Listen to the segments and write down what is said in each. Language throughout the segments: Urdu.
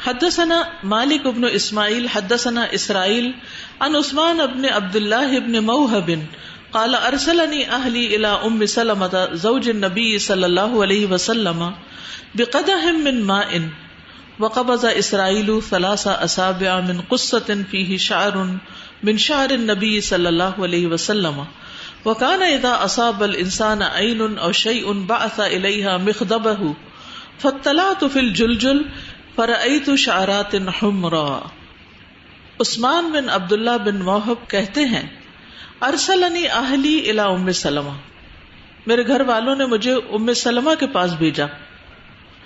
حدثنا مالک بن اسماعیل حدثنا اسرائیل عن عثمان بن عبد الله بن موهب قال ارسلني اهلي الى ام سلمة زوج النبي صلى الله عليه وسلم بقدح من ماء وقبض اسرائیل 3 اصابع من قصة فيه شعر من شعر النبي صلى الله عليه وسلم وكان اذا اصاب الانسان عين او شيء بعث اليها مخضبه فاطلعت في الجلجل فرأيت شعرات حمراء. عثمان بن عبداللہ بن موہب کہتے ہیں ارسلنی اہلی الی ام سلمہ، میرے گھر والوں نے مجھے ام سلمہ کے پاس بھیجا.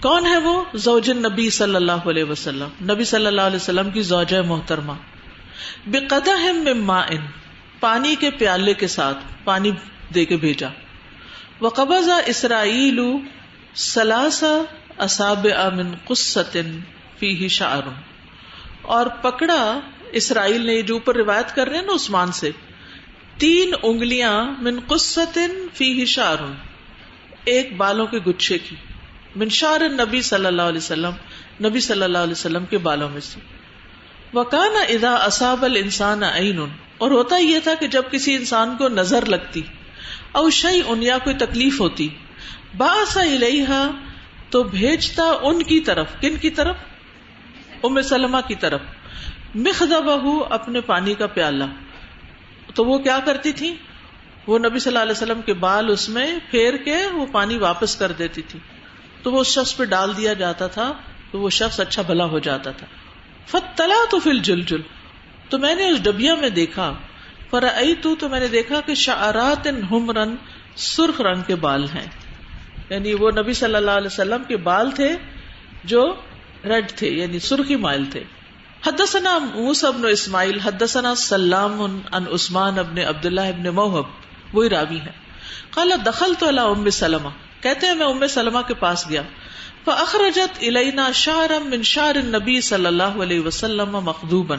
کون ہے وہ؟ زوج النبی صلی اللہ علیہ وسلم، نبی صلی اللہ علیہ وسلم کی زوجہ محترمہ. بقدح من ماء، پانی کے پیالے کے ساتھ پانی دے کے بھیجا. وقبض اسرائیل 3 اصابع من قصۃ فیہ شعر، اور پکڑا اسرائیل نے، جو اوپر روایت کر رہے ہیں نا عثمان سے، 3 انگلیاں من قصۃ فیہ شعر، ایک بالوں کے گچھے کی، من شعر النبی صلی اللہ علیہ وسلم، نبی صلی اللہ علیہ وسلم کے بالوں میں سے. وکان اذا اصاب الانسان عین، اور ہوتا یہ تھا کہ جب کسی انسان کو نظر لگتی، او شیء، یا کوئی تکلیف ہوتی، بعث الیہا، تو بھیجتا ان کی طرف. کن کی طرف؟ ام سلمہ کی طرف. مخضبہ، اپنے پانی کا پیالہ. تو وہ کیا کرتی تھی؟ وہ نبی صلی اللہ علیہ وسلم کے بال اس میں پھیر کے وہ پانی واپس کر دیتی تھی، تو وہ اس شخص پہ ڈال دیا جاتا تھا، تو وہ شخص اچھا بھلا ہو جاتا تھا. فاطلعت فی الجلجل، تو میں نے اس ڈبیا میں دیکھا. فرأیت، تو میں نے دیکھا کہ شعرات حمرا، سرخ رنگ کے بال ہیں، یعنی وہ نبی صلی اللہ علیہ وسلم کے بال تھے جو ریڈ تھے، یعنی سرخی مائل تھے. حدثنا موسیٰ بن اسماعیل حدثنا سلام عن عثمان بن عبداللہ بن موہب، وہی راوی ہے. قال دخلت علی ام سلمہ، کہتے ہیں میں ام سلمہ کے پاس گیا. فاخرجت الینا شعرا من شعر النبی صلی اللہ علیہ وسلم مخضوبا،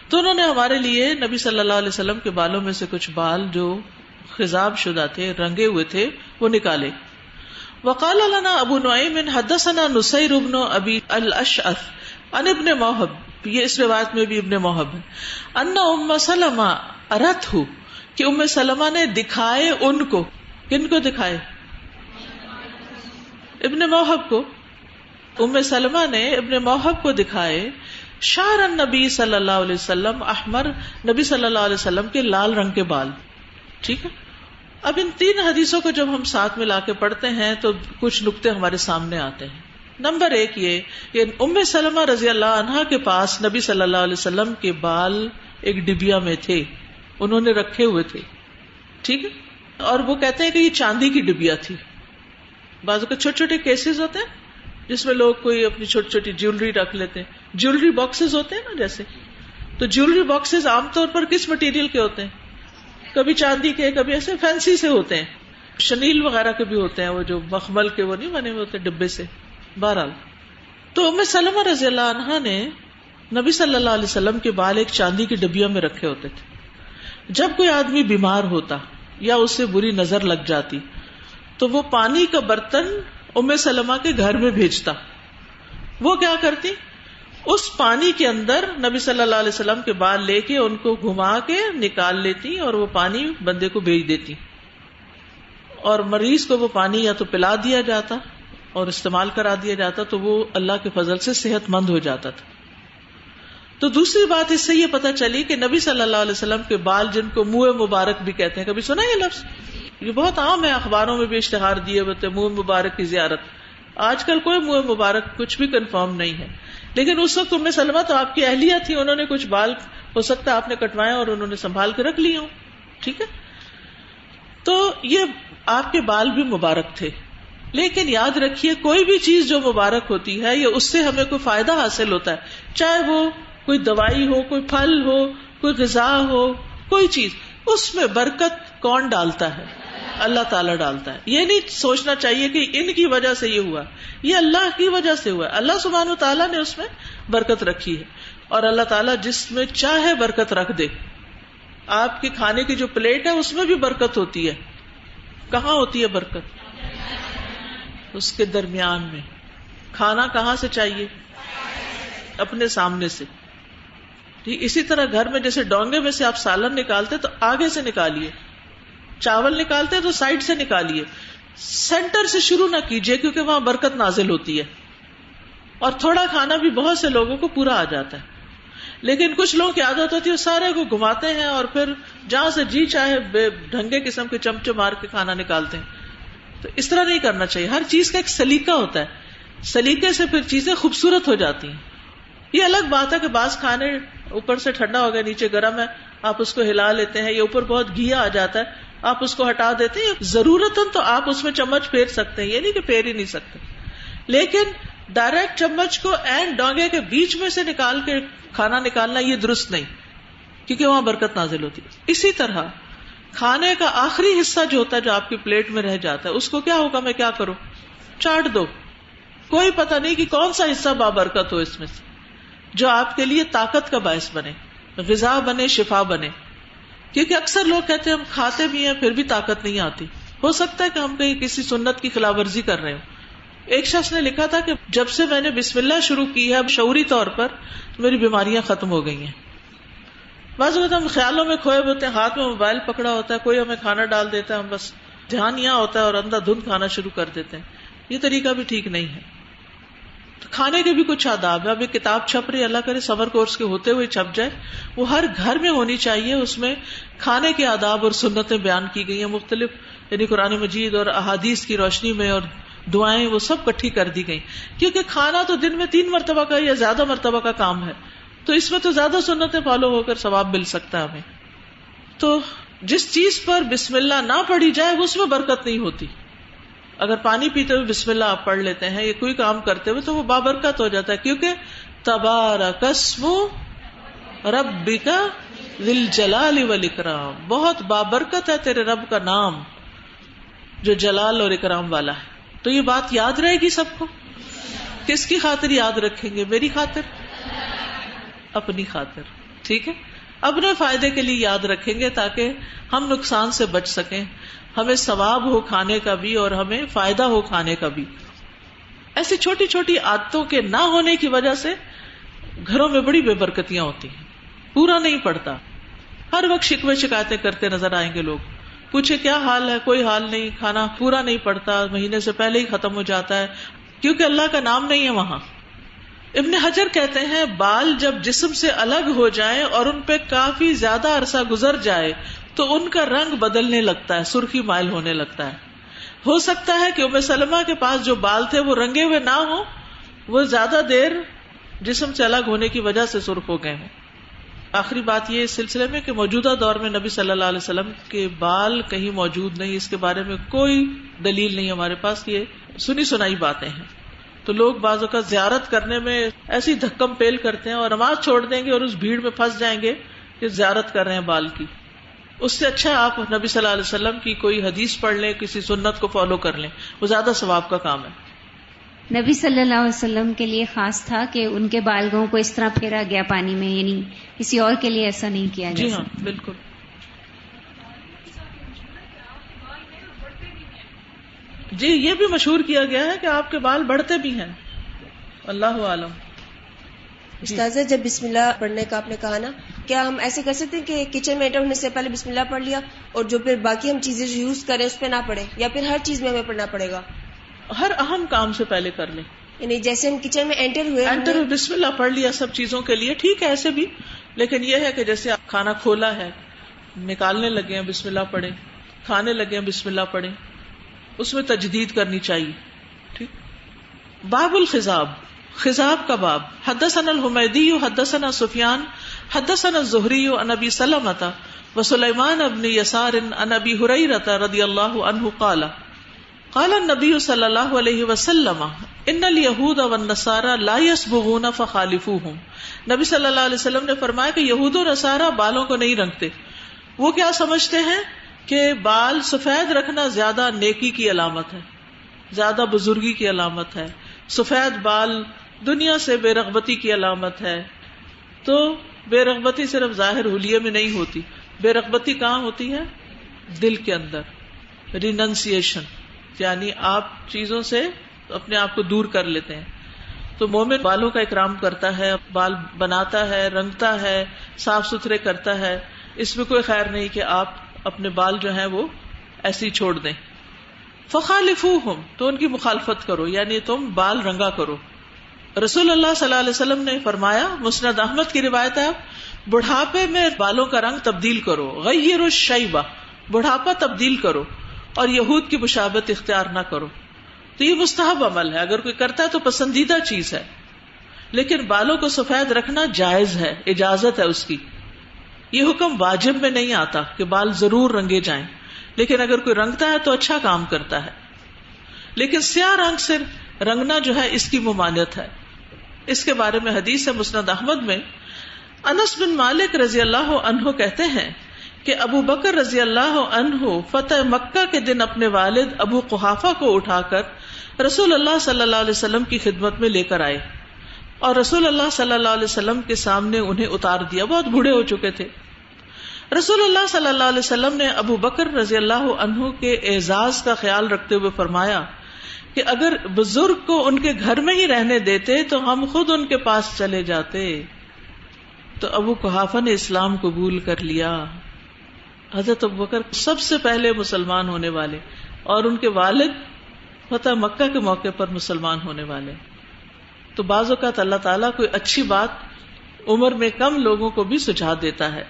تو انہوں نے ہمارے لیے نبی صلی اللہ علیہ وسلم کے بالوں میں سے کچھ بال جو خضاب شدہ تھے، رنگے ہوئے تھے، وہ نکالے. وقال لنا ابو نعیم حدثنا نصیر بن ابی الاشعث عن ابن موہب، یہ اس روایت میں بھی ابن موہب ہے، ان ام سلمہ ارتہ، کہ ام سلمہ نے دکھائے ان کو. کن کو دکھائے؟ ابن موہب کو. ام سلمہ نے ابن موہب کو دکھائے شعر النبی صلی اللہ علیہ وسلم احمر، نبی صلی اللہ علیہ وسلم کے لال رنگ کے بال. ٹھیک ہے، اب ان 3 حدیثوں کو جب ہم ساتھ ملا کے پڑھتے ہیں تو کچھ نقطے ہمارے سامنے آتے ہیں. نمبر 1 یہ کہ ام سلمہ رضی اللہ عنہا کے پاس نبی صلی اللہ علیہ وسلم کے بال ایک ڈبیا میں تھے، انہوں نے رکھے ہوئے تھے. ٹھیک ہے، اور وہ کہتے ہیں کہ یہ چاندی کی ڈبیا تھی. بعض کے چھوٹے چھوٹے کیسز ہوتے ہیں جس میں لوگ کوئی اپنی چھوٹی چھوٹی جیولری رکھ لیتے ہیں، جیولری باکسز ہوتے ہیں نا جیسے. تو جیولری باکسز عام طور پر کس مٹیریل کے ہوتے ہیں؟ کبھی چاندی کے، کبھی ایسے فینسی سے ہوتے ہیں، شنیل وغیرہ کے بھی ہوتے ہیں، وہ جو مخمل کے وہ نہیں بنے ہوئے ہوتے ڈبے سے. بہرحال تو ام سلمہ رضی اللہ عنہا نے نبی صلی اللہ علیہ وسلم کے بال ایک چاندی کی ڈبیا میں رکھے ہوتے تھے. جب کوئی آدمی بیمار ہوتا یا اس سے بری نظر لگ جاتی تو وہ پانی کا برتن ام سلمہ کے گھر میں بھیجتا. وہ کیا کرتی؟ اس پانی کے اندر نبی صلی اللہ علیہ وسلم کے بال لے کے ان کو گھما کے نکال لیتی اور وہ پانی بندے کو بھیج دیتی، اور مریض کو وہ پانی یا تو پلا دیا جاتا اور استعمال کرا دیا جاتا، تو وہ اللہ کے فضل سے صحت مند ہو جاتا تھا. تو دوسری بات اس سے یہ پتہ چلی کہ نبی صلی اللہ علیہ وسلم کے بال، جن کو منہ مبارک بھی کہتے ہیں، کبھی سنا یہ لفظ؟ یہ بہت عام ہے، اخباروں میں بھی اشتہار دیے ہوتے منہ مبارک کی زیارت. آج کل کوئی منہ مبارک کچھ بھی کنفرم نہیں ہے، لیکن اس وقت ام سلمہ تو آپ کی اہلیہ تھی، انہوں نے کچھ بال ہو سکتا ہے آپ نے کٹوائے اور انہوں نے سنبھال کے رکھ لیے ہوں. ٹھیک ہے، تو یہ آپ کے بال بھی مبارک تھے. لیکن یاد رکھیے کوئی بھی چیز جو مبارک ہوتی ہے یا اس سے ہمیں کوئی فائدہ حاصل ہوتا ہے، چاہے وہ کوئی دوائی ہو، کوئی پھل ہو، کوئی غذا ہو، کوئی چیز، اس میں برکت کون ڈالتا ہے؟ اللہ تعالیٰ ڈالتا ہے. یہ نہیں سوچنا چاہیے کہ ان کی وجہ سے یہ ہوا، یہ اللہ کی وجہ سے ہوا. اللہ سبحانہ و تعالیٰ نے اس میں برکت رکھی ہے، اور اللہ تعالیٰ جس میں چاہے برکت رکھ دے. آپ کے کھانے کی جو پلیٹ ہے اس میں بھی برکت ہوتی ہے. کہاں ہوتی ہے برکت؟ اس کے درمیان میں. کھانا کہاں سے چاہیے؟ اپنے سامنے سے. اسی طرح گھر میں جیسے ڈونگے میں سے آپ سالن نکالتے تو آگے سے نکالیے, چاول نکالتے تو سائڈ سے نکالیے, سینٹر سے شروع نہ کیجیے کیونکہ وہاں برکت نازل ہوتی ہے. اور تھوڑا کھانا بھی بہت سے لوگوں کو پورا آ جاتا ہے, لیکن کچھ لوگوں کی عادت ہوتی ہے وہ سارے کو گھماتے ہیں اور پھر جہاں سے جی چاہے بے ڈھنگے قسم کے چمچے مار کے کھانا نکالتے ہیں. تو اس طرح نہیں کرنا چاہیے. ہر چیز کا ایک سلیقہ ہوتا ہے, سلیقے سے پھر چیزیں خوبصورت ہو جاتی ہیں. یہ الگ بات ہے کہ بعض کھانے اوپر سے ٹھنڈا ہو گیا نیچے گرم ہے, آپ اس کو ہلا لیتے ہیں, یا اوپر بہت گھیا آ جاتا ہے آپ اس کو ہٹا دیتے ہیں. ضرورتاً تو آپ اس میں چمچ پھیر سکتے ہیں, یہ نہیں کہ پھیر ہی نہیں سکتے, لیکن ڈائریکٹ چمچ کو اینڈ ڈونگے کے بیچ میں سے نکال کے کھانا نکالنا یہ درست نہیں, کیونکہ وہاں برکت نازل ہوتی ہے. اسی طرح کھانے کا آخری حصہ جو ہوتا ہے جو آپ کی پلیٹ میں رہ جاتا ہے اس کو کیا ہوگا, میں کیا کروں, چاٹ دو. کوئی پتہ نہیں کہ کون سا حصہ بابرکت ہو اس میں سے, جو آپ کے لیے طاقت کا باعث بنے, غذا بنے, شفا بنے. کیونکہ اکثر لوگ کہتے ہیں ہم کھاتے بھی ہیں پھر بھی طاقت نہیں آتی. ہو سکتا ہے کہ ہم کہیں کسی سنت کی خلاف ورزی کر رہے ہوں. ایک شخص نے لکھا تھا کہ جب سے میں نے بسم اللہ شروع کی ہے شعوری طور پر میری بیماریاں ختم ہو گئی ہیں. بعض اوقات ہم خیالوں میں کھوئے ہوتے ہیں, ہاتھ میں موبائل پکڑا ہوتا ہے, کوئی ہمیں کھانا ڈال دیتا ہے, ہم بس دھیان یہاں ہوتا ہے اور اندھا دھند کھانا شروع کر دیتے ہیں. یہ طریقہ بھی ٹھیک نہیں ہے. تو کھانے کے بھی کچھ آداب ہے. اب یہ کتاب چھپ رہی, اللہ کرے سمر کورس کے ہوتے ہوئے چھپ جائے, وہ ہر گھر میں ہونی چاہیے. اس میں کھانے کے آداب اور سنتیں بیان کی گئی ہیں مختلف, یعنی قرآن مجید اور احادیث کی روشنی میں, اور دعائیں وہ سب کٹھی کر دی گئی. کیونکہ کھانا تو دن میں 3 مرتبہ کا یا زیادہ مرتبہ کا کام ہے, تو اس میں تو زیادہ سنتیں فالو ہو کر ثواب مل سکتا ہے ہمیں. تو جس چیز پر بسم اللہ نہ پڑھی جائے اس میں برکت نہیں ہوتی. اگر پانی پیتے ہوئے بسم اللہ آپ پڑھ لیتے ہیں یا کوئی کام کرتے ہوئے تو وہ بابرکت ہو جاتا ہے, کیونکہ تبارک اسم ربک ذی الجلال والاکرام, بہت بابرکت ہے تیرے رب کا نام جو جلال اور اکرام والا ہے. تو یہ بات یاد رہے گی سب کو. کس کی خاطر یاد رکھیں گے؟ میری خاطر, اپنی خاطر. ٹھیک ہے, اپنے فائدے کے لیے یاد رکھیں گے تاکہ ہم نقصان سے بچ سکیں, ہمیں ثواب ہو کھانے کا بھی اور ہمیں فائدہ ہو کھانے کا بھی. ایسی چھوٹی چھوٹی عادتوں کے نہ ہونے کی وجہ سے گھروں میں بڑی بے برکتیاں ہوتی ہیں, پورا نہیں پڑتا. ہر وقت شکوے شکایتیں کرتے نظر آئیں گے لوگ, پوچھے کیا حال ہے, کوئی حال نہیں, کھانا پورا نہیں پڑتا, مہینے سے پہلے ہی ختم ہو جاتا ہے, کیونکہ اللہ کا نام نہیں ہے وہاں. ابن حجر کہتے ہیں بال جب جسم سے الگ ہو جائیں اور ان پہ کافی زیادہ عرصہ گزر جائے تو ان کا رنگ بدلنے لگتا ہے, سرخی مائل ہونے لگتا ہے. ہو سکتا ہے کہ ام سلمہ کے پاس جو بال تھے وہ رنگے ہوئے نہ ہوں, وہ زیادہ دیر جسم سے الگ ہونے کی وجہ سے سرخ ہو گئے ہوں. آخری بات یہ اس سلسلے میں کہ موجودہ دور میں نبی صلی اللہ علیہ وسلم کے بال کہیں موجود نہیں, اس کے بارے میں کوئی دلیل نہیں ہمارے پاس, یہ سنی سنائی باتیں ہیں. تو لوگ بعض اوقات زیارت کرنے میں ایسی دھکم پیل کرتے ہیں اور نماز چھوڑ دیں گے اور اس بھیڑ میں پھنس جائیں گے کہ زیارت کر رہے ہیں بال کی. اس سے اچھا آپ نبی صلی اللہ علیہ وسلم کی کوئی حدیث پڑھ لیں, کسی سنت کو فالو کر لیں, وہ زیادہ ثواب کا کام ہے. نبی صلی اللہ علیہ وسلم کے لیے خاص تھا کہ ان کے بالگوں کو اس طرح پھیرا گیا پانی میں, یعنی کسی اور کے لیے ایسا نہیں کیا گیا. جی ہاں بالکل. جی یہ بھی مشہور کیا گیا ہے کہ آپ کے بال بڑھتے بھی ہیں, اللہ عالم. استاذہ جب بسم اللہ پڑھنے کا آپ نے کہا نا, کیا ہم ایسے کر سکتے ہیں کہ کچن میں انٹر ہونے سے پہلے بسم اللہ پڑھ لیا اور جو پھر باقی ہم چیزیں جو یوز کریں اس پہ نہ پڑھیں, یا پھر ہر چیز میں ہمیں پڑھنا پڑے گا؟ ہر اہم کام سے پہلے کر لیں, یعنی جیسے ہم کچن میں انٹر ہوئے بسم اللہ پڑھ لیا سب چیزوں کے لیے, ٹھیک ہے ایسے بھی. لیکن یہ ہے کہ جیسے آپ کھانا کھولا ہے, نکالنے لگے ہیں بسم اللہ پڑھیں, کھانے لگے ہیں بسم اللہ پڑھیں, اس میں تجدید کرنی چاہیے. ٹھیک. باب الخضاب, خضاب کا باب. حدثنا الحمیدی حدثنا سفیان حدثنا الزہری عن ابی سلمۃ وسلیمان بن یسار عن ابی ہریرہ رضی اللہ عنہ قال قال النبی صلی اللہ علیہ وسلم ان الیہود والنصارى لا یصبغون فخالفوہم. نبی صلی اللہ علیہ وسلم نے فرمایا کہ یہود و نصارہ بالوں کو نہیں رنگتے. وہ کیا سمجھتے ہیں کہ بال سفید رکھنا زیادہ نیکی کی علامت ہے, زیادہ بزرگی کی علامت ہے. سفید بال دنیا سے بے رغبتی کی علامت ہے. تو بے رغبتی صرف ظاہر حلیے میں نہیں ہوتی, بے رغبتی کہاں ہوتی ہے؟ دل کے اندر. ریننسیشن یعنی آپ چیزوں سے اپنے آپ کو دور کر لیتے ہیں. تو مومن بالوں کا اکرام کرتا ہے، بال بناتا ہے، رنگتا ہے، صاف ستھرے کرتا ہے. اس میں کوئی خیر نہیں کہ آپ اپنے بال جو ہیں وہ ایسے ہی چھوڑ دیں. فخالفوہم، تو ان کی مخالفت کرو، یعنی تم بال رنگا کرو. رسول اللہ صلی اللہ علیہ وسلم نے فرمایا، مسند احمد کی روایت ہے، بڑھاپے میں بالوں کا رنگ تبدیل کرو، غیروا الشیبہ، بڑھاپا تبدیل کرو، اور یہود کی مشابہت اختیار نہ کرو. تو یہ مستحب عمل ہے، اگر کوئی کرتا ہے تو پسندیدہ چیز ہے، لیکن بالوں کو سفید رکھنا جائز ہے، اجازت ہے اس کی. یہ حکم واجب میں نہیں آتا کہ بال ضرور رنگے جائیں، لیکن اگر کوئی رنگتا ہے تو اچھا کام کرتا ہے. لیکن سیاہ رنگ سے رنگنا جو ہے اس کی ممانعت ہے. اس کے بارے میں حدیث ہے مسند احمد میں. انس بن مالک رضی اللہ عنہ کہتے ہیں کہ ابو بکر رضی اللہ عنہ فتح مکہ کے دن اپنے والد ابو قحافہ کو اٹھا کر رسول اللہ صلی اللہ علیہ وسلم کی خدمت میں لے کر آئے، اور رسول اللہ صلی اللہ علیہ وسلم کے سامنے انہیں اتار دیا. بہت بوڑھے ہو چکے تھے. رسول اللہ صلی اللہ علیہ وسلم نے ابو بکر رضی اللہ عنہ کے اعزاز کا خیال رکھتے ہوئے فرمایا کہ اگر بزرگ کو ان کے گھر میں ہی رہنے دیتے تو ہم خود ان کے پاس چلے جاتے. تو ابو قحافہ نے اسلام قبول کر لیا. حضرت ابو بکر سب سے پہلے مسلمان ہونے والے، اور ان کے والد فتح مکہ کے موقع پر مسلمان ہونے والے. تو بعض اوقات اللہ تعالیٰ کوئی اچھی بات عمر میں کم لوگوں کو بھی سجھا دیتا ہے.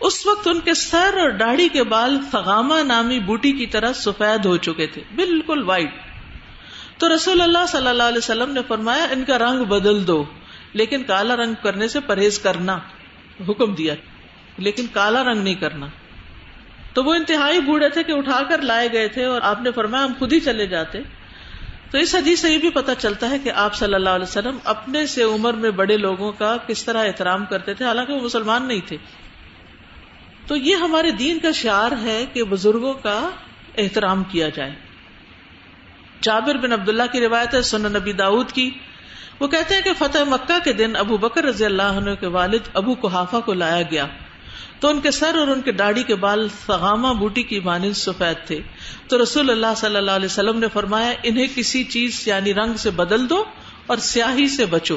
اس وقت ان کے سر اور داڑھی کے بال ثغامہ نامی بوٹی کی طرح سفید ہو چکے تھے، بالکل وائٹ. تو رسول اللہ صلی اللہ علیہ وسلم نے فرمایا ان کا رنگ بدل دو، لیکن کالا رنگ کرنے سے پرہیز کرنا، حکم دیا، لیکن کالا رنگ نہیں کرنا. تو وہ انتہائی بوڑھے تھے کہ اٹھا کر لائے گئے تھے، اور آپ نے فرمایا ہم خود ہی چلے جاتے. تو اس حدیث سے یہ بھی پتہ چلتا ہے کہ آپ صلی اللہ علیہ وسلم اپنے سے عمر میں بڑے لوگوں کا کس طرح احترام کرتے تھے، حالانکہ وہ مسلمان نہیں تھے. تو یہ ہمارے دین کا شعار ہے کہ بزرگوں کا احترام کیا جائے. جابر بن عبداللہ کی روایت ہے سنن نبی داؤد کی. وہ کہتے ہیں کہ فتح مکہ کے دن ابو بکر رضی اللہ عنہ کے والد ابو قحافہ کو لایا گیا تو ان کے سر اور ان کے داڑھی کے بال ثغامہ بوٹی کی مانند سفید تھے. تو رسول اللہ صلی اللہ علیہ وسلم نے فرمایا انہیں کسی چیز یعنی رنگ سے بدل دو اور سیاہی سے بچو.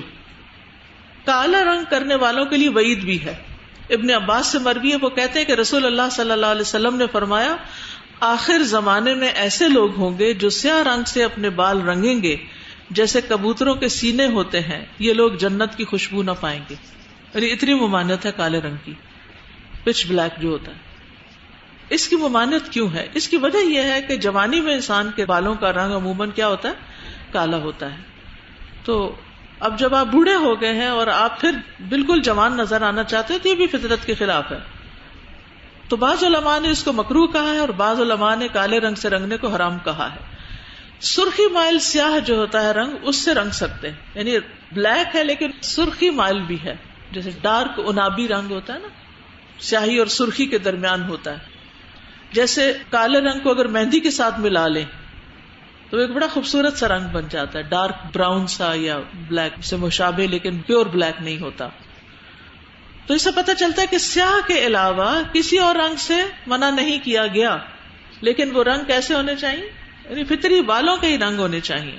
کالا رنگ کرنے والوں کے لیے وعید بھی ہے. ابن عباس سے مروی ہے، وہ کہتے ہیں کہ رسول اللہ صلی اللہ علیہ وسلم نے فرمایا آخر زمانے میں ایسے لوگ ہوں گے جو سیاہ رنگ سے اپنے بال رنگیں گے جیسے کبوتروں کے سینے ہوتے ہیں، یہ لوگ جنت کی خوشبو نہ پائیں گے. یعنی اتنی ممانعت ہے کالے رنگ کی، پچ بلیک جو ہوتا ہے. اس کی ممانعت کیوں ہے؟ اس کی وجہ یہ ہے کہ جوانی میں انسان کے بالوں کا رنگ عموماً کیا ہوتا ہے؟ کالا ہوتا ہے. تو اب جب آپ بوڑھے ہو گئے ہیں اور آپ پھر بالکل جوان نظر آنا چاہتے ہیں تو یہ بھی فطرت کے خلاف ہے. تو بعض علماء نے اس کو مکروہ کہا ہے اور بعض علماء نے کالے رنگ سے رنگنے کو حرام کہا ہے. سرخی مائل سیاہ جو ہوتا ہے رنگ، اس سے رنگ سکتے ہیں، یعنی بلیک ہے لیکن سرخی مائل بھی ہے، جیسے ڈارک انابی رنگ ہوتا ہے نا، سیاہی اور سرخی کے درمیان ہوتا ہے. جیسے کالے رنگ کو اگر مہندی کے ساتھ ملا لیں تو ایک بڑا خوبصورت سا رنگ بن جاتا ہے، ڈارک براؤن سا یا بلیک سے مشابہ، لیکن پیور بلیک نہیں ہوتا. تو اس سے پتہ چلتا ہے کہ سیاہ کے علاوہ کسی اور رنگ سے منع نہیں کیا گیا، لیکن وہ رنگ کیسے ہونے چاہیے؟ یعنی فطری بالوں کے ہی رنگ ہونے چاہیے.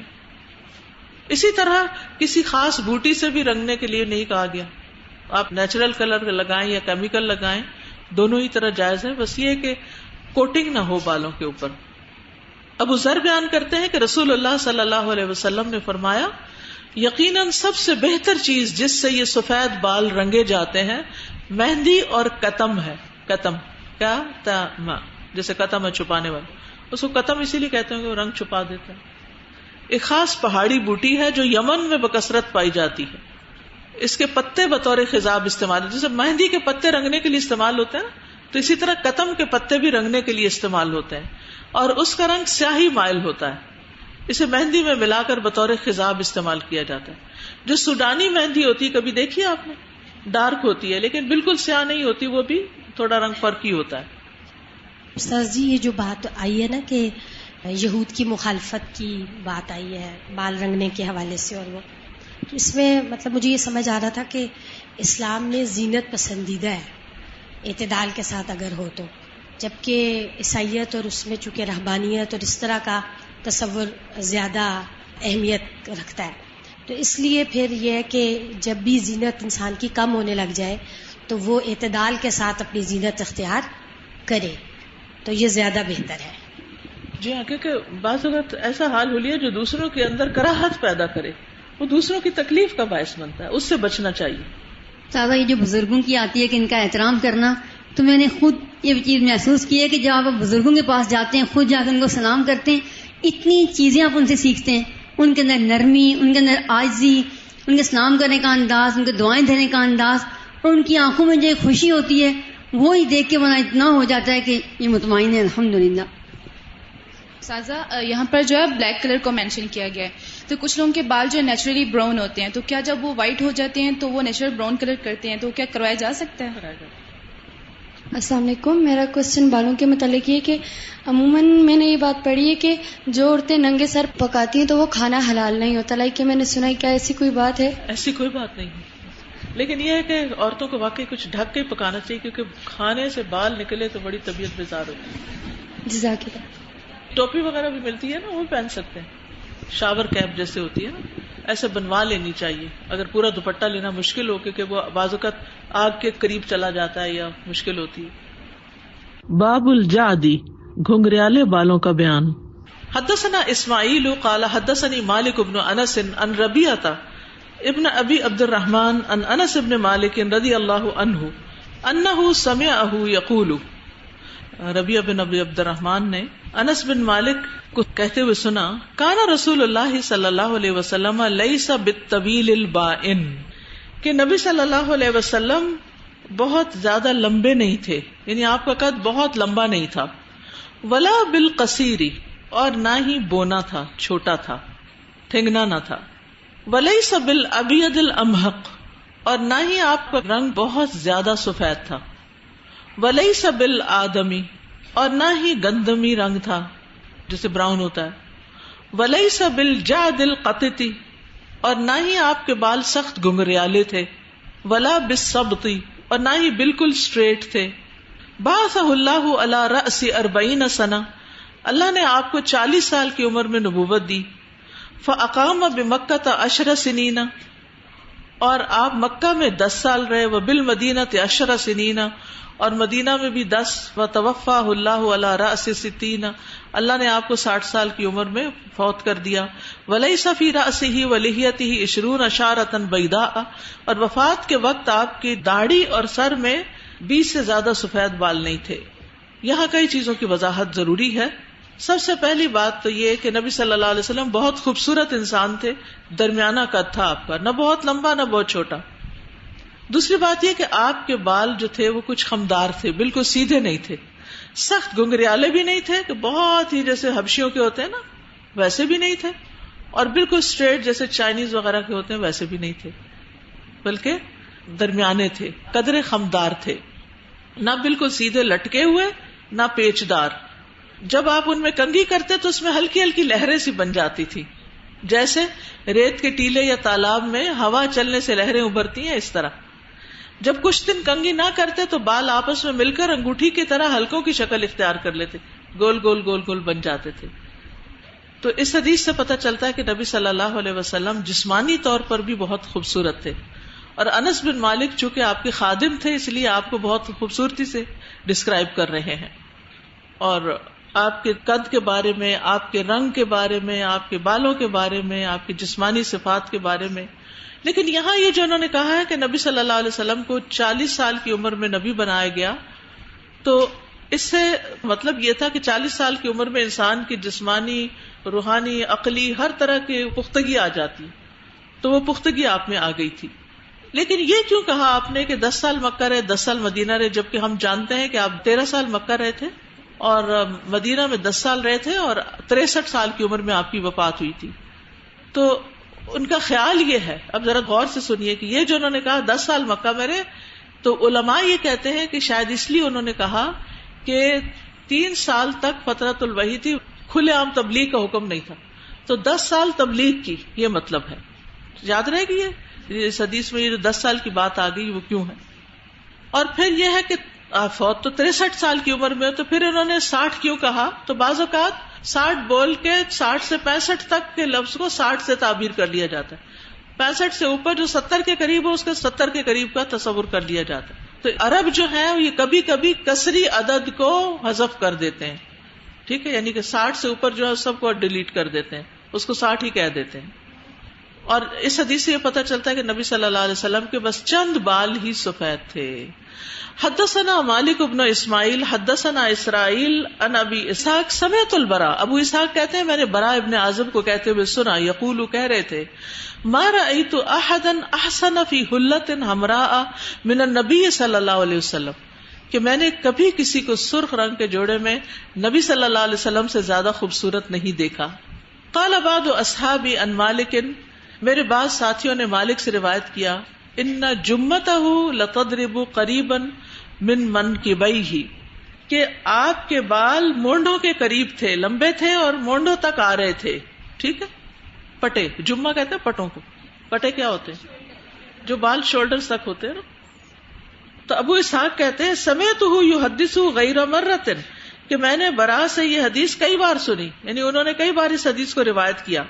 اسی طرح کسی خاص بوٹی سے بھی رنگنے کے لیے نہیں کہا گیا. آپ نیچرل کلر لگائیں یا کیمیکل لگائیں، دونوں ہی طرح جائز ہے، بس یہ کہ کوٹنگ نہ ہو بالوں کے اوپر. ابو ذر بیان کرتے ہیں کہ رسول اللہ صلی اللہ علیہ وسلم نے فرمایا یقیناً سب سے بہتر چیز جس سے یہ سفید بال رنگے جاتے ہیں مہندی اور قتم ہے. قتم کیا تم، جیسے قتم ہے چھپانے والا، اس کو قتم اسی لیے کہتے ہیں کہ وہ رنگ چھپا دیتا ہے. ایک خاص پہاڑی بوٹی ہے جو یمن میں بکثرت پائی جاتی ہے. اس کے پتے بطور خضاب استعمال ہوتے ہیں، جیسے مہندی کے پتے رنگنے کے لیے استعمال ہوتے ہیں تو اسی طرح قتم کے پتے بھی رنگنے کے لیے استعمال ہوتے ہیں، اور اس کا رنگ سیاہی مائل ہوتا ہے. اسے مہندی میں ملا کر بطور خضاب استعمال کیا جاتا ہے. جو سوڈانی مہندی ہوتی ہے کبھی دیکھی آپ نے، ڈارک ہوتی ہے لیکن بالکل سیاہ نہیں ہوتی، وہ بھی تھوڑا رنگ فرقی ہوتا ہے. استاذ جی یہ جو بات آئی ہے نا کہ یہود کی مخالفت کی بات آئی ہے بال رنگنے کے حوالے سے، اور وہ تو اس میں مطلب مجھے یہ سمجھ آ رہا تھا کہ اسلام میں زینت پسندیدہ ہے اعتدال کے ساتھ اگر ہو تو، جبکہ عیسائیت اور اس میں چونکہ رہبانیت اور اس طرح کا تصور زیادہ اہمیت رکھتا ہے. تو اس لیے پھر یہ ہے کہ جب بھی زینت انسان کی کم ہونے لگ جائے تو وہ اعتدال کے ساتھ اپنی زینت اختیار کرے تو یہ زیادہ بہتر ہے. جی ہاں، کیونکہ بعض اوقات ایسا حال ہو لیا جو دوسروں کے اندر کراہت پیدا کرے، وہ دوسروں کی تکلیف کا باعث بنتا ہے، اس سے بچنا چاہیے. صاحبہ یہ جو بزرگوں کی آتی ہے کہ ان کا احترام کرنا، تو میں نے خود یہ چیز محسوس کی ہے کہ جب آپ بزرگوں کے پاس جاتے ہیں، خود جا کے ان کو سلام کرتے ہیں، اتنی چیزیں آپ ان سے سیکھتے ہیں. ان کے اندر نرمی، ان کے اندر عاجزی، ان کے سلام کرنے کا انداز، ان کے دعائیں دینے کا انداز، اور ان کی آنکھوں میں جو خوشی ہوتی ہے وہی دیکھ کے بنا اتنا ہو جاتا ہے کہ یہ مطمئن ہے الحمدللہ. سازا یہاں پر جو ہے بلیک کلر کو مینشن کیا گیا ہے، تو کچھ لوگوں کے بال جو ہے نیچرلی براؤن ہوتے ہیں، تو کیا جب وہ وائٹ ہو جاتے ہیں تو وہ نیچرل براؤن کلر کرتے ہیں، تو کیا کروایا جا سکتا ہے؟ السلام علیکم. میرا کوشچن بالوں کے متعلق یہ کہ عموماً میں نے یہ بات پڑھی ہے کہ جو عورتیں ننگے سر پکاتی ہیں تو وہ کھانا حلال نہیں ہوتا. کہ میں نے سنا ہے، کیا ایسی کوئی بات ہے؟ ایسی کوئی بات نہیں ہے، لیکن یہ ہے کہ عورتوں کو واقعی کچھ ڈھک کے پکانا چاہیے، کیونکہ کھانے سے بال نکلے تو بڑی طبیعت بیزار ہوتی ہے. جزاک اللہ. ٹوپی وغیرہ بھی ملتی ہے نا، وہ پہن سکتے ہیں، شاور کیپ جیسے ہوتی ہے نا، ایسے بنوا لینی چاہیے. اگر پورا دوپٹہ لینا مشکل ہو کیونکہ وہ بعض اوقات آگ کے قریب چلا جاتا ہے یا مشکل ہوتی ہے. باب الجعدی، گھنگریالے بالوں کا بیان. حدثنا اسماعیل قال حدثني مالک بن انس عن ربیعہ ابن ابی عبد الرحمن عن انس بن مالک رضی اللہ عنہ انہ سمعہ یقول. ربیعہ بن ابی عبد الرحمن نے انس بن مالک کو کہتے ہوئے سنا، کان رسول اللہ صلی اللہ علیہ وسلم لیس بالطویل البائن، کہ نبی صلی اللہ علیہ وسلم بہت زیادہ لمبے نہیں تھے، یعنی آپ کا قد بہت لمبا نہیں تھا. ولا بالقصیر، اور نہ ہی بونا تھا، چھوٹا تھا، ٹھنگنا نہ تھا. ولیس بالابیض الامحق، اور نہ ہی آپ کا رنگ بہت زیادہ سفید تھا. ولیس بالآدمی، اور نہ ہی گندمی رنگ تھا جسے براؤن ہوتا ہے. ولیس بالجعد القطتی، اور نہ ہی آپ کے بال سخت گنگریالے تھے. ولا بالسبطی، اور نہ ہی بالکل اسٹریٹ تھے. بعثہ اللہ علی رأس 40 سنہ، اللہ نے آپ کو 40 سال کی عمر میں نبوت دی. فاقام بمکہ 10 سنین، اور آپ مکہ میں 10 سال رہے. وبالمدینہ 10 سنین، اور مدینہ میں بھی 10. وتوفاہ اللہ علی رأس 60، اللہ نے آپ کو 60 سال کی عمر میں فوت کر دیا. ولیس فی رأسہ ولحیتہ 20 شعرۃ بیضاء، اور وفات کے وقت آپ کی داڑھی اور سر میں 20 سے زیادہ سفید بال نہیں تھے. یہاں کئی چیزوں کی وضاحت ضروری ہے. سب سے پہلی بات تو یہ کہ نبی صلی اللہ علیہ وسلم بہت خوبصورت انسان تھے، درمیانہ قد تھا آپ کا، نہ بہت لمبا نہ بہت چھوٹا. دوسری بات یہ کہ آپ کے بال جو تھے وہ کچھ خمدار تھے، بالکل سیدھے نہیں تھے، سخت گنگریالے بھی نہیں تھے کہ بہت ہی جیسے حبشیوں کے ہوتے ہیں نا ویسے بھی نہیں تھے، اور بالکل اسٹریٹ جیسے چائنیز وغیرہ کے ہوتے ہیں ویسے بھی نہیں تھے، بلکہ درمیانے تھے، قدرے خمدار تھے، نہ بالکل سیدھے لٹکے ہوئے نہ پیچدار. جب آپ ان میں کنگھی کرتے تو اس میں ہلکی ہلکی لہریں سی بن جاتی تھی، جیسے ریت کے ٹیلے یا تالاب میں ہوا چلنے سے لہریں ابھرتی ہیں اس طرح. جب کچھ دن کنگھی نہ کرتے تو بال آپس میں مل کر انگوٹھی کی طرح ہلکوں کی شکل اختیار کر لیتے، گول گول گول گول بن جاتے تھے. تو اس حدیث سے پتہ چلتا ہے کہ نبی صلی اللہ علیہ وسلم جسمانی طور پر بھی بہت خوبصورت تھے. اور انس بن مالک چونکہ آپ کے خادم تھے اس لیے آپ کو بہت خوبصورتی سے ڈسکرائب کر رہے ہیں، اور آپ کے قد کے بارے میں، آپ کے رنگ کے بارے میں، آپ کے بالوں کے بارے میں، آپ کی جسمانی صفات کے بارے میں. لیکن یہاں یہ جو انہوں نے کہا ہے کہ نبی صلی اللہ علیہ وسلم کو 40 سال کی عمر میں نبی بنایا گیا، تو اس سے مطلب یہ تھا کہ 40 سال کی عمر میں انسان کی جسمانی، روحانی، عقلی ہر طرح کی پختگی آ جاتی، تو وہ پختگی آپ میں آ گئی تھی. لیکن یہ کیوں کہا آپ نے کہ 10 سال مکہ رہے 10 سال مدینہ رہے، جبکہ ہم جانتے ہیں کہ آپ 13 سال مکہ رہے تھے اور مدینہ میں 10 سال رہے تھے اور 63 سال کی عمر میں آپ کی وفات ہوئی تھی. تو ان کا خیال یہ ہے، اب ذرا غور سے سنیے کہ یہ جو انہوں نے کہا 10 سال مکہ میں رہے، تو علماء یہ کہتے ہیں کہ شاید اس لیے انہوں نے کہا کہ 3 سال تک فترۃ الوحی تھی، کھلے عام تبلیغ کا حکم نہیں تھا، تو 10 سال تبلیغ کی، یہ مطلب ہے. یاد رہے گی یہ اس حدیث میں یہ جو 10 سال کی بات آ گئی وہ کیوں ہے. اور پھر یہ ہے کہ فوت تو 63 سال کی عمر میں، تو پھر انہوں نے 60 کیوں کہا؟ تو بعض اوقات 60 بول کے 60 سے 65 تک کے لفظ کو 60 سے تعبیر کر لیا جاتا ہے. 65 سے اوپر جو 70 کے قریب ہو اس کا 70 کے قریب کا تصور کر لیا جاتا ہے. تو عرب جو ہے یہ کبھی کبھی کسری عدد کو حذف کر دیتے ہیں. ٹھیک ہے، یعنی کہ 60 سے اوپر جو ہے سب کو ڈیلیٹ کر دیتے ہیں، اس کو 60 ہی کہہ دیتے ہیں. اور اس حدیث سے یہ پتہ چلتا ہے کہ نبی صلی اللہ علیہ وسلم کے بس چند بال ہی سفید تھے. حدثنا مالک بن اسماعیل حدثنا اسرائیل عن ابی اسحاق سمعت البراء. ابو اسحاق کہتے ہیں میں نے براء ابن عازب کو کہتے ہوئے سنا، یقول کہہ رہے تھے ما رأیت احدا احسن فی حلۃ حمراء من النبی صلی اللہ علیہ وسلم، کہ میں نے کبھی کسی کو سرخ رنگ کے جوڑے میں نبی صلی اللہ علیہ وسلم سے زیادہ خوبصورت نہیں دیکھا. قال بعض اصحابی عن مالک، میرے بعض ساتھیوں نے مالک سے روایت کیا، ان جمتہ لتضرب قریبا من منکبیہ، کہ آپ کے بال مونڈوں کے قریب تھے، لمبے تھے اور مونڈوں تک آ رہے تھے. ٹھیک ہے، پٹے، جمہ کہتے ہیں پٹوں کو. پٹے کیا ہوتے ہیں؟ جو بال شولڈرز تک ہوتے ہیں نا. تو ابو اسحاق کہتے ہیں سمعتہ یحدث غیر مرۃ، کہ میں نے براء سے یہ حدیث کئی بار سنی، یعنی انہوں نے کئی بار اس حدیث کو روایت کیا.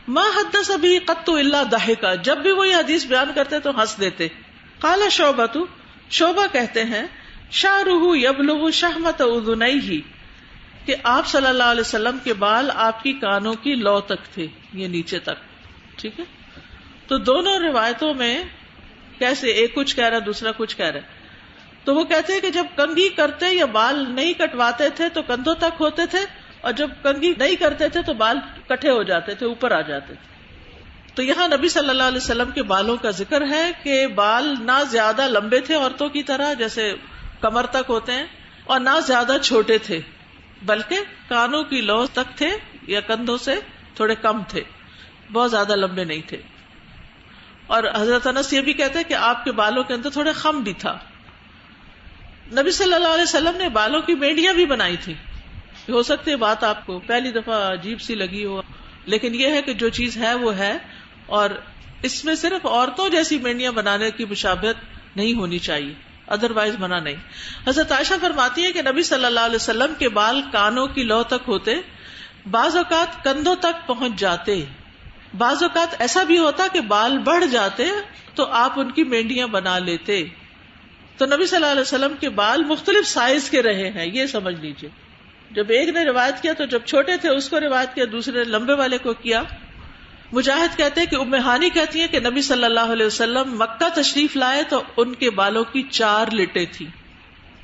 ما حدث به قط الا ضحکا، جب بھی وہ یہ حدیث بیان کرتے تو ہنس دیتے. قال شعبۃ، شعبہ کہتے ہیں شعرہ یبلغ شحمۃ اذنیہ، کہ آپ صلی اللہ علیہ وسلم کے بال آپ کی کانوں کی لو تک تھے، یہ نیچے تک. ٹھیک ہے، تو دونوں روایتوں میں کیسے ایک کچھ کہہ رہا دوسرا کچھ کہہ رہا. تو وہ کہتے ہیں کہ جب کنگھی کرتے یا بال نہیں کٹواتے تھے تو کندھوں تک ہوتے تھے، اور جب کنگھی نہیں کرتے تھے تو بال کٹھے ہو جاتے تھے، اوپر آ جاتے تھے. تو یہاں نبی صلی اللہ علیہ وسلم کے بالوں کا ذکر ہے کہ بال نہ زیادہ لمبے تھے عورتوں کی طرح جیسے کمر تک ہوتے ہیں، اور نہ زیادہ چھوٹے تھے، بلکہ کانوں کی لو تک تھے یا کندھوں سے تھوڑے کم تھے، بہت زیادہ لمبے نہیں تھے. اور حضرت انس یہ بھی کہتے ہیں کہ آپ کے بالوں کے اندر تھوڑے خم بھی تھا. نبی صلی اللہ علیہ وسلم نے بالوں کی مینڈیاں بھی بنائی تھی. ہو سکتی ہے بات آپ کو پہلی دفعہ عجیب سی لگی ہو، لیکن یہ ہے کہ جو چیز ہے وہ ہے، اور اس میں صرف عورتوں جیسی مینڈیاں بنانے کی مشابہت نہیں ہونی چاہیے، ادروائز منع نہیں. حضرت عائشہ فرماتی ہے کہ نبی صلی اللہ علیہ وسلم کے بال کانوں کی لو تک ہوتے، بعض اوقات کندھوں تک پہنچ جاتے، بعض اوقات ایسا بھی ہوتا کہ بال بڑھ جاتے تو آپ ان کی مینڈیاں بنا لیتے. تو نبی صلی اللہ علیہ وسلم کے بال مختلف سائز کے رہے ہیں، یہ سمجھ لیجئے. جب ایک نے روایت کیا تو جب چھوٹے تھے اس کو روایت کیا، دوسرے نے لمبے والے کو کیا. مجاہد کہتے ہیں کہ ام ہانی کہتی ہیں کہ نبی صلی اللہ علیہ وسلم مکہ تشریف لائے تو ان کے بالوں کی 4 لٹیں تھی،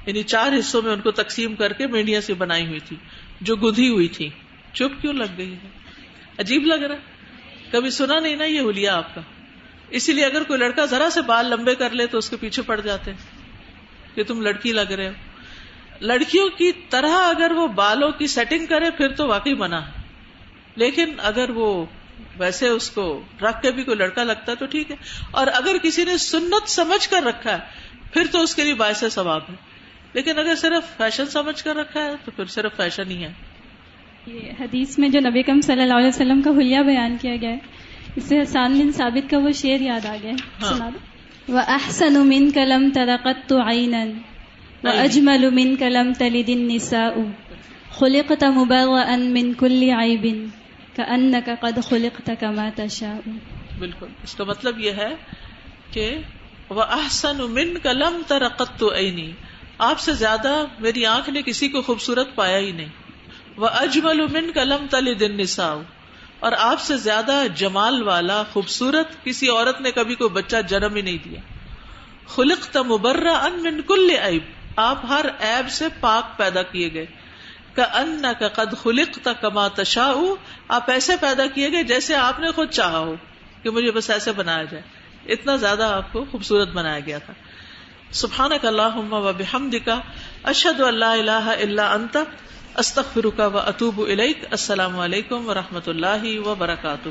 یعنی 4 حصوں میں ان کو تقسیم کر کے مینڈیاں سے بنائی ہوئی تھی جو گدھی ہوئی تھی. چپ کیوں لگ گئی ہے؟ عجیب لگ رہا ہے، کبھی سنا نہیں نا یہ حلیہ آپ کا. اسی لیے اگر کوئی لڑکا ذرا سے بال لمبے کر لے تو اس کے پیچھے پڑ جاتے کہ تم لڑکی لگ رہے ہو. لڑکیوں کی طرح اگر وہ بالوں کی سیٹنگ کرے پھر تو واقعی منع ہے، لیکن اگر وہ ویسے اس کو رکھ کے بھی کوئی لڑکا لگتا ہے تو ٹھیک ہے. اور اگر کسی نے سنت سمجھ کر رکھا ہے پھر تو اس کے لیے باعث ثواب ہے، لیکن اگر صرف فیشن سمجھ کر رکھا ہے تو پھر صرف فیشن ہی ہے. یہ حدیث میں جو نبی اکرم صلی اللہ علیہ وسلم کا حلیہ بیان کیا گیا ہے، اس سے حسان بن ثابت کا وہ شعر یاد آ گیا ہے. سنا دو. وَأَحْسَنُ مِنْكَ لَمْ تَرَ قَطُّ عَيْنًا وَأَجْمَلُ مِنْكَ لَمْ تَلِدِ النِّسَاءُ خُلِقْتَ مُبَرَّأً مِنْ كُلِّ عَيْبٍ كَأَنَّكَ قَدْ خُلِقْتَ كَمَا تَشَاءُ. بالکل، اس کا مطلب یہ ہے کہ وَأَحْسَنُ مِنْكَ لَمْ تَرَ قَطُّ عَيْنِي، آپ سے زیادہ میری آنکھ نے کسی کو خوبصورت پایا ہی نہیں. وَأَجْمَلُ مِنْكَ لَمْ تَلِدِ النِّسَاءُ، اور آپ سے زیادہ جمال والا خوبصورت کسی عورت نے کبھی کوئی بچہ جنم ہی نہیں دیا. خلقت مبرأ من کل عیب، آپ ہر عیب سے پاک پیدا کیے گئے. کأنک قد خلقت کما تشاء، آپ ایسے پیدا کیے گئے جیسے آپ نے خود چاہا ہو کہ مجھے بس ایسے بنایا جائے. اتنا زیادہ آپ کو خوبصورت بنایا گیا تھا. سبحانک اللہم وبحمدک، اشہد ان لا الہ الا انت، استغفرک واتوب الیک. السلام علیکم ورحمۃ اللہ وبرکاتہ.